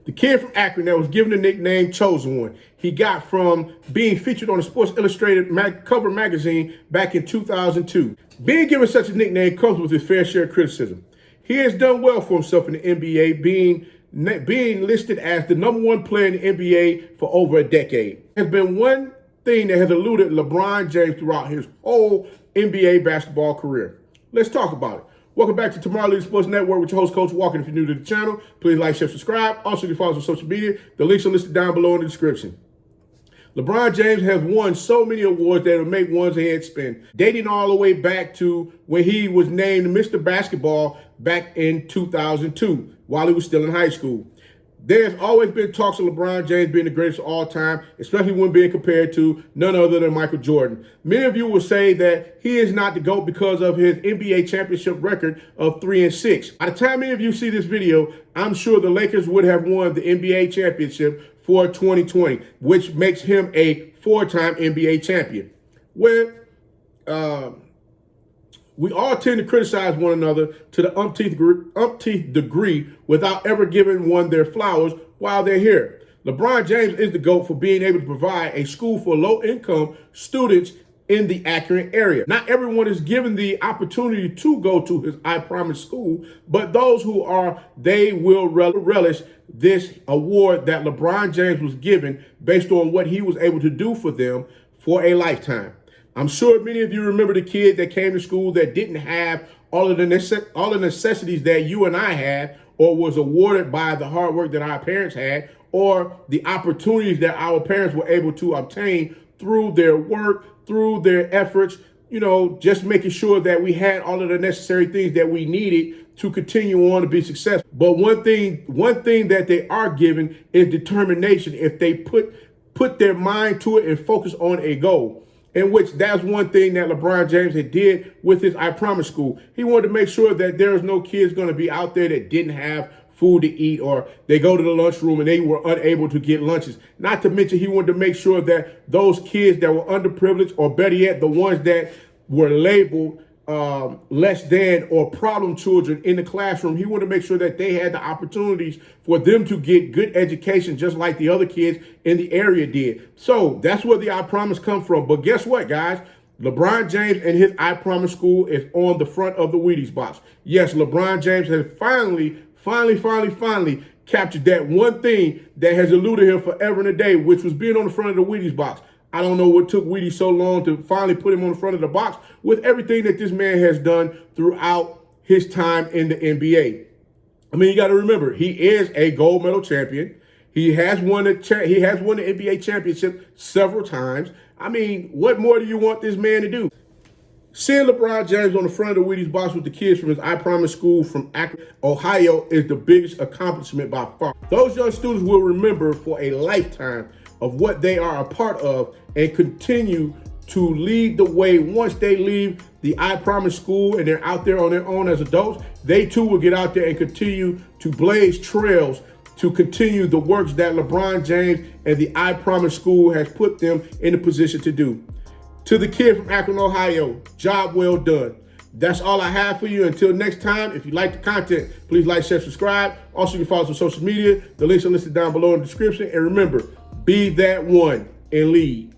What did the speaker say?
The kid from Akron that was given the nickname Chosen One, he got from being featured on the Sports Illustrated cover magazine back in 2002. Being given such a nickname comes with his fair share of criticism. He has done well for himself in the NBA, being listed as the #1 player in the NBA for over a decade. There's been one thing that has eluded LeBron James throughout his whole NBA basketball career. Let's talk about it. Welcome back to Tomorrow Leader Sports Network with your host, Coach Walker. If you're new to the channel, please like, share, subscribe. Also, you can follow us on social media. The links are listed down below in the description. LeBron James has won so many awards that will make one's head spin, dating all the way back to when he was named Mr. Basketball back in 2002 while he was still in high school. There's always been talks of LeBron James being the greatest of all time, especially when being compared to none other than Michael Jordan. Many of you will say that he is not the GOAT because of his NBA championship record of 3-6. By the time many of you see this video, I'm sure the Lakers would have won the NBA championship for 2020, which makes him a 4-time NBA champion. We all tend to criticize one another to the umpteenth degree without ever giving one their flowers while they're here. LeBron James is the GOAT for being able to provide a school for low-income students in the Akron area. Not everyone is given the opportunity to go to his I Promise school, but those who are, they will relish this award that LeBron James was given based on what he was able to do for them for a lifetime. I'm sure many of you remember the kid that came to school that didn't have all the necessities that you and I had, or was awarded by the hard work that our parents had, or the opportunities that our parents were able to obtain through their work, through their efforts, just making sure that we had all of the necessary things that we needed to continue on to be successful. But one thing that they are given is determination if they put their mind to it and focus on a goal. In which that's one thing that LeBron James had did with his I Promise school. He wanted to make sure that there's no kids going to be out there that didn't have food to eat, or they go to the lunchroom and they were unable to get lunches. Not to mention, he wanted to make sure that those kids that were underprivileged, or better yet, the ones that were labeled less than or problem children in the classroom, he wanted to make sure that they had the opportunities for them to get good education just like the other kids in the area did. So that's where the I Promise come from. But guess what, guys? LeBron James and his I Promise school is on the front of the Wheaties box. Yes, LeBron James has finally captured that one thing that has eluded him forever and a day, which was being on the front of the Wheaties box. I don't know what took Wheaties so long to finally put him on the front of the box with everything that this man has done throughout his time in the NBA. I mean, you got to remember, he is a gold medal champion. He has won the NBA championship several times. I mean, what more do you want this man to do? Seeing LeBron James on the front of the Wheaties box with the kids from his I Promise school from Akron, Ohio, is the biggest accomplishment by far. Those young students will remember for a lifetime of what they are a part of and continue to lead the way. Once they leave the I Promise school and they're out there on their own as adults, they too will get out there and continue to blaze trails to continue the works that LeBron James and the I Promise school has put them in a position to do. To the kid from Akron, Ohio, job well done. That's all I have for you. Until next time, if you like the content, please like, share, subscribe. Also, you can follow us on social media. The links are listed down below in the description. And remember, be that one and lead.